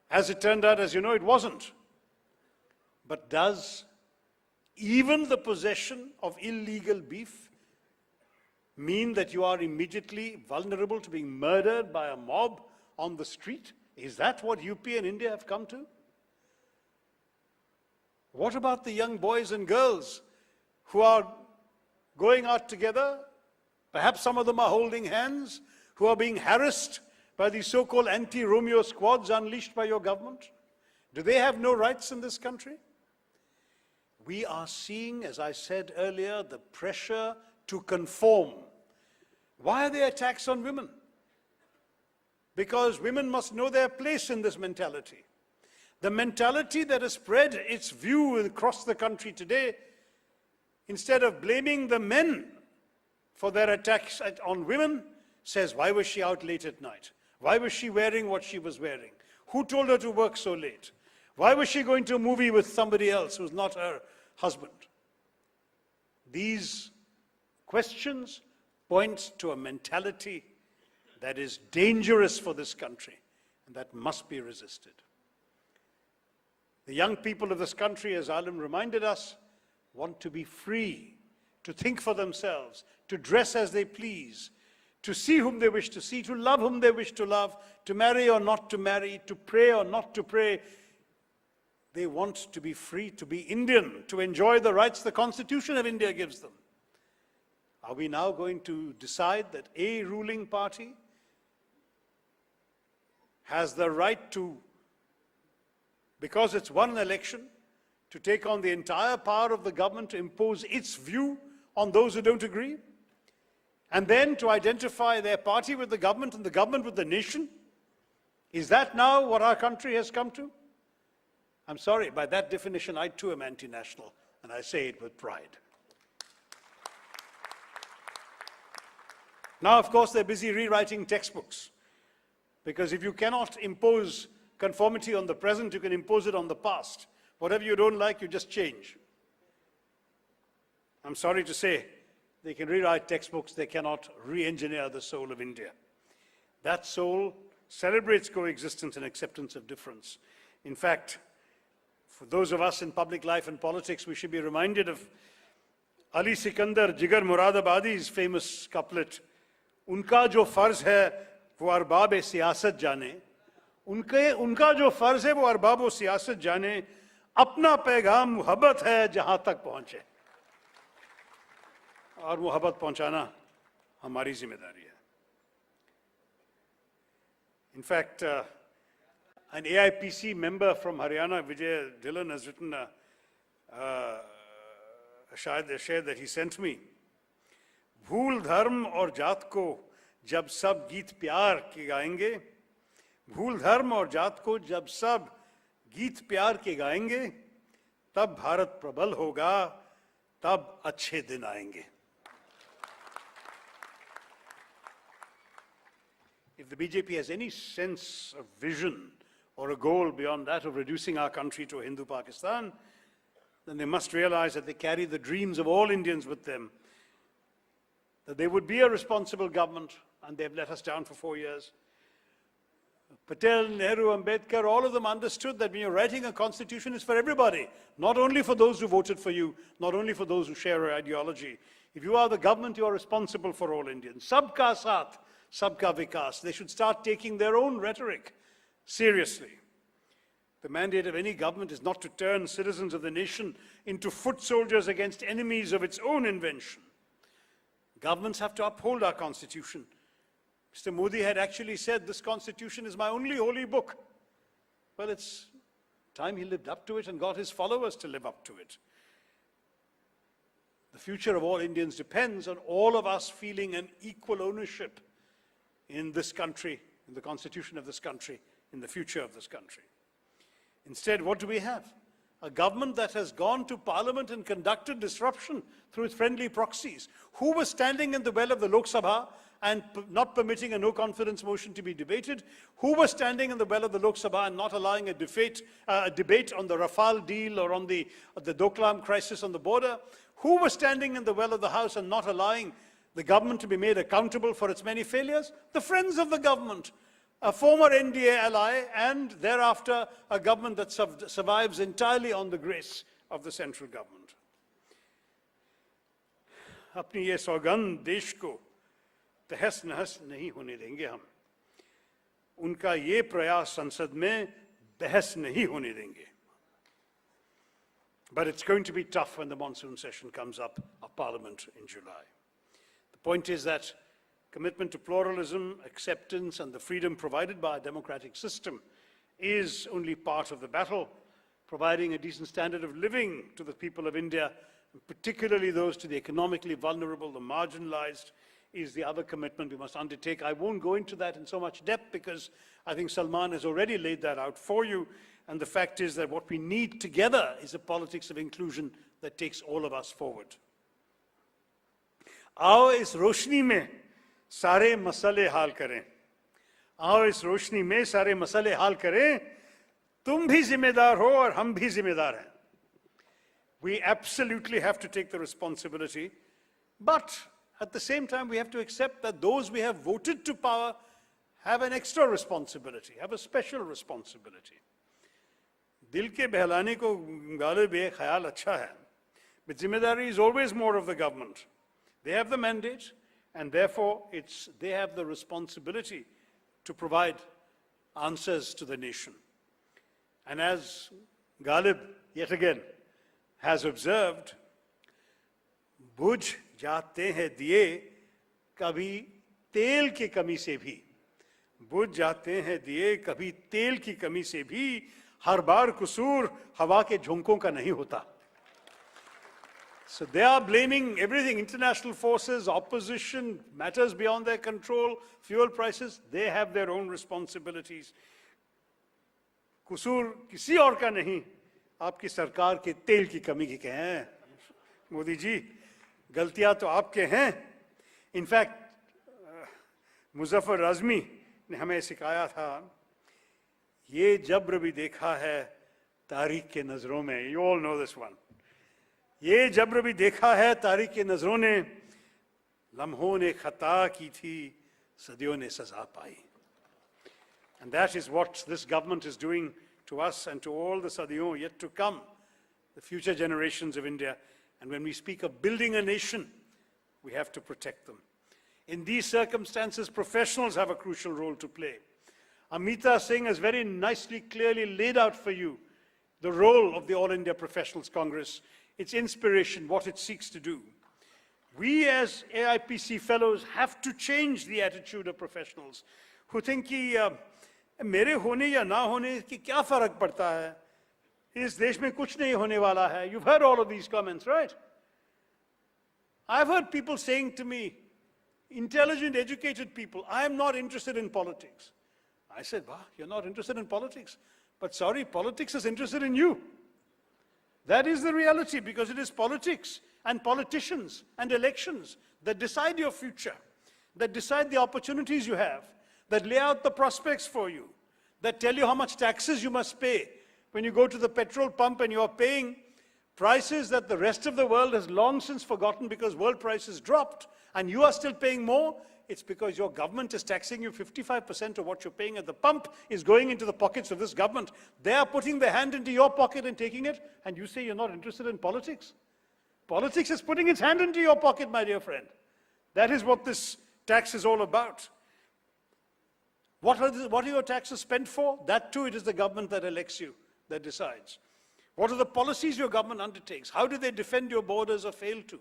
As it turned out, as you know, it wasn't. But does even the possession of illegal beef mean that you are immediately vulnerable to being murdered by a mob on the street? Is that what UP and India have come to? What about the young boys and girls who are going out together? Perhaps some of them are holding hands, who are being harassed by these so-called anti-Romeo squads unleashed by your government? Do they have no rights in this country? We are seeing, as I said earlier, the pressure to conform. Why are there attacks on women? Because women must know their place in this mentality. The mentality that has spread its view across the country today, instead of blaming the men for their attacks on women, says, why was she out late at night? Why was she wearing what she was wearing? Who told her to work so late? Why was she going to a movie with somebody else who's not her husband? These questions point to a mentality that is dangerous for this country and that must be resisted. The young people of this country, as Alim reminded us, want to be free, to think for themselves, to dress as they please, to see whom they wish to see, to love whom they wish to love, to marry or not to marry, to pray or not to pray. They want to be free, to be Indian, to enjoy the rights the Constitution of India gives them. Are we now going to decide that a ruling party has the right to, because it's won an election, to take on the entire power of the government to impose its view on those who don't agree? And then to identify their party with the government and the government with the nation? Is that now what our country has come to? I'm sorry, by that definition, I too am anti-national, and I say it with pride. Now, of course, they're busy rewriting textbooks, because if you cannot impose conformity on the present, you can impose it on the past. Whatever you don't like, you just change. I'm sorry to say, they can rewrite textbooks, they cannot re-engineer the soul of India. That soul celebrates coexistence and acceptance of difference. In fact, for those of us in public life and politics, we should be reminded of Ali Sikandar Jigar Muradabadi's famous couplet, "Unka jo farz hai, wo arbab-e-siyasat jane. Unka jo farz hai, wo arbab-o-siyasat jane. Apna paigam muhabbat hai, jahan tak pahunche." और मुहब्बत पहुंचाना हमारी जिम्मेदारी है. In fact, an AIPC member from Haryana, Vijay Dhillon, has written a share that he sent me. भूल धर्म और जात को जब सब गीत प्यार के गाएंगे, भूल धर्म और जात को जब सब गीत प्यार के गाएंगे, तब भारत प्रबल होगा, तब अच्छे दिन आएंगे. If the BJP has any sense of vision or a goal beyond that of reducing our country to a Hindu Pakistan, then they must realize that they carry the dreams of all Indians with them, that they would be a responsible government, and they've let us down for 4 years. Patel, Nehru, Ambedkar, all of them understood that when you're writing a constitution, it's for everybody, not only for those who voted for you, not only for those who share your ideology. If you are the government, you are responsible for all Indians. Sabka saath, sabka vikas. They should start taking their own rhetoric seriously. The mandate of any government is not to turn citizens of the nation into foot soldiers against enemies of its own invention. Governments have to uphold our constitution. Mr. Modi had actually said, this constitution is my only holy book. Well, it's time he lived up to it and got his followers to live up to it. The future of all Indians depends on all of us feeling an equal ownership in this country, in the constitution of this country, in the future of this country. Instead, what do we have? A government that has gone to parliament and conducted disruption through its friendly proxies. Who was standing in the well of the Lok Sabha and not permitting a no-confidence motion to be debated? Who was standing in the well of the Lok Sabha and not allowing a debate on the Rafale deal or on the Doklam crisis on the border? Who was standing in the well of the House and not allowing the government to be made accountable for its many failures? The friends of the government, a former NDA ally, and thereafter a government that survives entirely on the grace of the central government. अपनी ये सौगंध देश को तहस नहस नहीं होने देंगे हम. उनका ये प्रयास संसद में बहस नहीं होने देंगे. But it's going to be tough when the monsoon session comes up of Parliament in July. The point is that commitment to pluralism, acceptance, and the freedom provided by a democratic system is only part of the battle. Providing a decent standard of living to the people of India, particularly those to the economically vulnerable, the marginalized, is the other commitment we must undertake. I won't go into that in so much depth because I think Salman has already laid that out for you. And the fact is that what we need together is a politics of inclusion that takes all of us forward. आओ इस रोशनी में सारे मसले हाल करें. आओ इस रोशनी में सारे मसले हाल करें. तुम भी जिम्मेदार हो और हम भी जिम्मेदार हैं. We absolutely have to take the responsibility, but at the same time we have to accept that those we have voted to power have an extra responsibility, have a special responsibility. दिल के बहलाने को गालिब ये ख्याल अच्छा है, but जिम्मेदारी is always more of the government. They have the mandate, and therefore they have the responsibility to provide answers to the nation. And as Ghalib, yet again, has observed, बुझ जाते हैं दिए कभी तेल की कमी से भी. बुझ जाते हैं दिए कभी तेल की कमी से भी. हर बार कसूर हवा के झोंकों का नहीं होता. So they are blaming everything, international forces, opposition, matters beyond their control, fuel prices. They have their own responsibilities. कसूर किसी और का नहीं, आपकी सरकार के तेल की कमी के हैं. मोदी जी, गलतियां तो आपके हैं. In fact, मुजफ्फर आजमी ने हमें सिखाया था, ये जब्र भी देखा है तारीख के नजरों में. You all know this one. ये जब्र भी देखा है तारीख के नजरों ने. लम्हों ने खता की थी, सदियों ने सजा पाई. And that is what this government is doing to us and to all the Sadiyon yet to come, the future generations of India. And when we speak of building a nation, we have to protect them. In these circumstances, professionals have a crucial role to play. Amita Singh has very nicely, clearly laid out for you the role of the All India Professionals Congress, its inspiration, what it seeks to do. We as AIPC fellows have to change the attitude of professionals who think कि मेरे होने या ना होने की क्या फर्क पड़ता है, इस देश में कुछ नहीं होने वाला है. You've heard all of these comments, right? I've heard people saying to me, intelligent, educated people, I am not interested in politics. I said, wow, you're not interested in politics, but sorry, politics is interested in you. That is the reality, because it is politics and politicians and elections that decide your future, that decide the opportunities you have, that lay out the prospects for you, that tell you how much taxes you must pay. When you go to the petrol pump and you are paying prices that the rest of the world has long since forgotten because world prices dropped, and you are still paying more, it's because your government is taxing you. 55% of what you're paying at the pump is going into the pockets of this government. They are putting their hand into your pocket and taking it, and you say you're not interested in politics? Politics is putting its hand into your pocket, my dear friend. That is what this tax is all about. What are your taxes spent for? That too, it is the government that elects you, that decides. What are the policies your government undertakes? How do they defend your borders or fail to?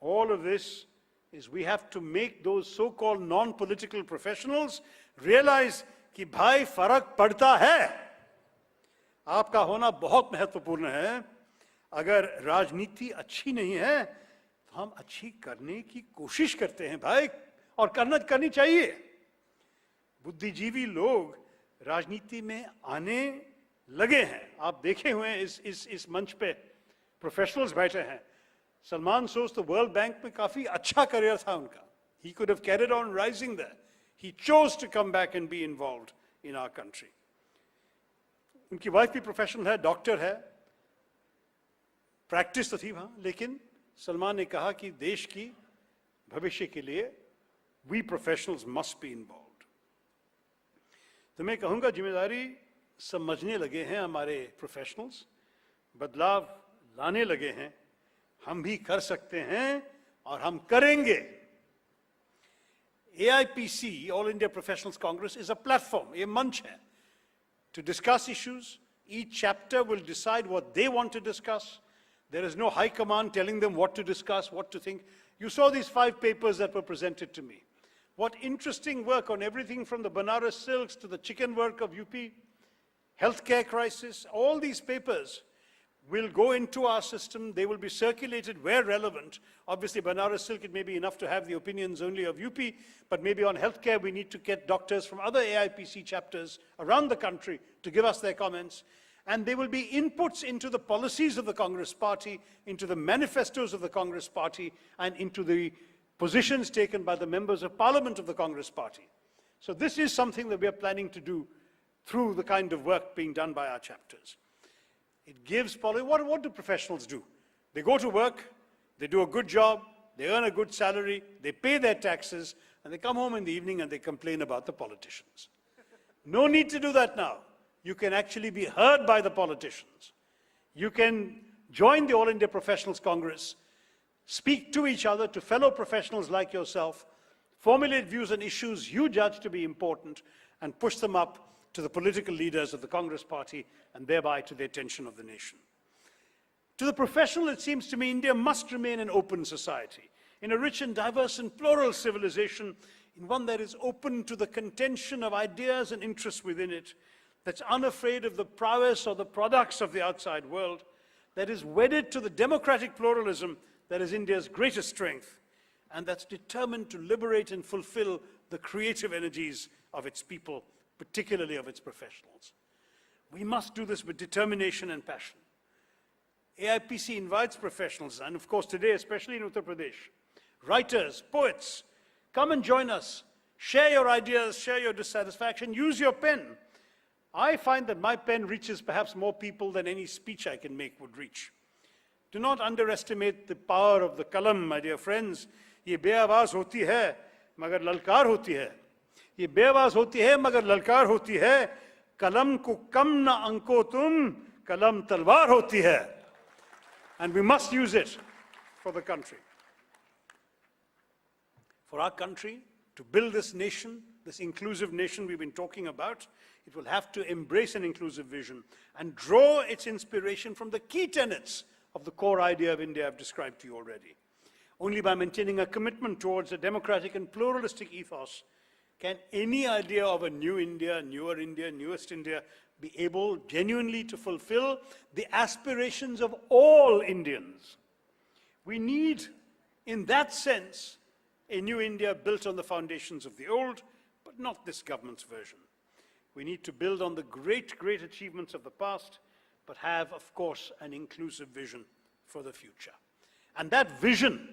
All of this is we have to make those so-called non-political professionals realize कि भाई फर्क पड़ता है. आपका होना बहुत महत्वपूर्ण है. अगर राजनीति अच्छी नहीं है तो हम अच्छी करने की कोशिश करते हैं भाई, और करनी चाहिए. बुद्धिजीवी लोग राजनीति में आने लगे हैं. आप देखे हुए हैं इस मंच पे प्रोफेशनल्स बैठे हैं. सलमान सोच तो वर्ल्ड बैंक में काफी अच्छा करियर था उनका. He could have carried on rising there. He chose to come back and be involved in our country. उनकी वाइफ भी प्रोफेशनल है, डॉक्टर है, प्रैक्टिस तो थी वहाँ, लेकिन सलमान ने कहा कि देश की भविष्य के लिए we professionals must be involved. तो मैं कहूँगा जिम्मेदारी समझने लगे हैं हमारे प्रोफेशनल्स, बदलाव लाने लगे हैं, हम भी कर सकते हैं और हम करेंगे. AIPC, All India Professionals Congress, is a platform, a manch hai, to discuss issues. Each chapter will decide what they want to discuss. There is no high command telling them what to discuss, what to think. You saw these 5 papers that were presented to me. What interesting work on everything from the Banaras silks to the chicken work of UP, healthcare crisis. All these papers will go into our system. They will be circulated where relevant. Obviously, Banaras silk, it may be enough to have the opinions only of UP, but maybe on healthcare, we need to get doctors from other AIPC chapters around the country to give us their comments. And they will be inputs into the policies of the Congress Party, into the manifestos of the Congress Party, and into the positions taken by the members of Parliament of the Congress Party. So this is something that we are planning to do through the kind of work being done by our chapters. It gives policy. What do professionals do? They go to work, they do a good job, they earn a good salary, they pay their taxes, and they come home in the evening and they complain about the politicians. No need to do that now. You can actually be heard by the politicians. You can join the All India Professionals Congress, speak to each other, to fellow professionals like yourself, formulate views on issues you judge to be important, and push them up to the political leaders of the Congress Party, and thereby to the attention of the nation. To the professional, it seems to me India must remain an open society, in a rich and diverse and plural civilization, in one that is open to the contention of ideas and interests within it, that's unafraid of the prowess or the products of the outside world, that is wedded to the democratic pluralism that is India's greatest strength, and that's determined to liberate and fulfill the creative energies of its people, particularly of its professionals. We must do this with determination and passion. AIPC invites professionals, and of course today, especially in Uttar Pradesh, writers, poets, come and join us. Share your ideas, share your dissatisfaction, use your pen. I find that my pen reaches perhaps more people than any speech I can make would reach. Do not underestimate the power of the kalam, my dear friends. ये बेआवाज होती है, मगर ललकार होती है. ये बेआवाज होती है, मगर ललकार होती है. कलम को कम न अंको तुम, कलम तलवार होती है. And we must use it for the country. For our country to build this nation, this inclusive nation we've been talking about, it will have to embrace an inclusive vision and draw its inspiration from the key tenets of the core idea of India I've described to you already. Only by maintaining a commitment towards a democratic and pluralistic ethos can any idea of a new India, newer India, newest India be able genuinely to fulfill the aspirations of all Indians. We need, in that sense, a new India built on the foundations of the old, but not this government's version. We need to build on the great, great achievements of the past, but have, of course, an inclusive vision for the future. And that vision,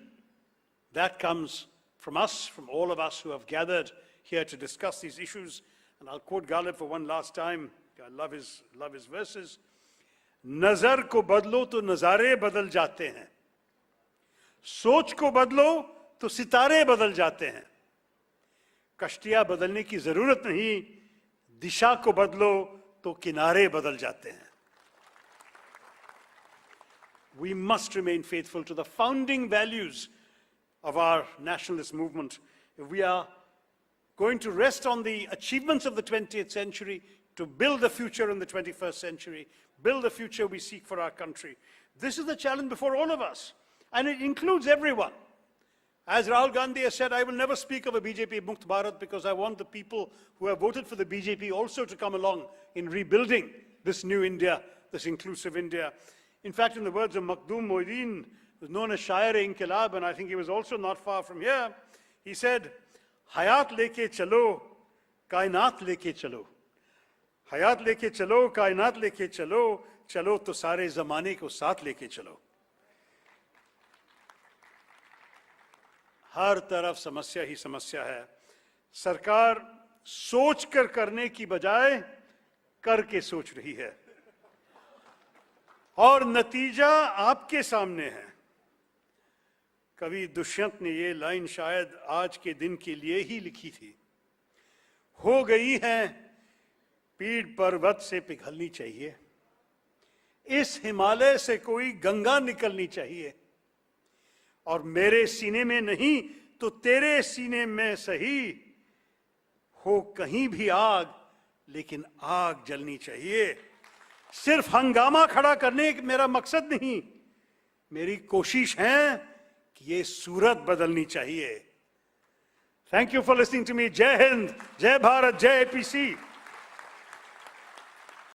that comes from us, from all of us who have gathered here to discuss these issues. And I'll quote Ghalib for one last time. I love his verses. Nazar ko badlo to nazare badal jate hain. Soch ko badlo to sitare badal jate hain. Kashtiyan badalne ki zarurat nahi. Disha ko badlo to kinare badal jate hain. We must remain faithful to the founding values of our nationalist movement. If we are going to rest on the achievements of the 20th century to build the future in the 21st century, build the future we seek for our country. This is the challenge before all of us, and it includes everyone. As Rahul Gandhi has said, I will never speak of a BJP Mukt Bharat because I want the people who have voted for the BJP also to come along in rebuilding this new India, this inclusive India. In fact, in the words of Makhdoom Moeddin, who was known as Shair-e-Inqilab, and I think he was also not far from here, he said, Hayat leke chalo, kainat leke chalo. Hayat leke chalo, kainat leke chalo, chalo to sare zamane ko saath leke chalo. हर तरफ समस्या ही समस्या है। सरकार सोचकर करने की बजाय करके सोच रही है और नतीजा आपके सामने है। कवि दुष्यंत ने ये लाइन शायद आज के दिन के लिए ही लिखी थी। हो गई है पीड़ पर्वत से पिघलनी चाहिए, इस हिमालय से कोई गंगा निकलनी चाहिए, और मेरे सीने में नहीं तो तेरे सीने में सही हो कहीं भी आग, लेकिन आग जलनी चाहिए। सिर्फ हंगामा खड़ा करने मेरा मकसद नहीं, मेरी कोशिश है कि ये सूरत बदलनी चाहिए। Thank you for listening to me. जय हिंद, जय भारत, जय AIPC।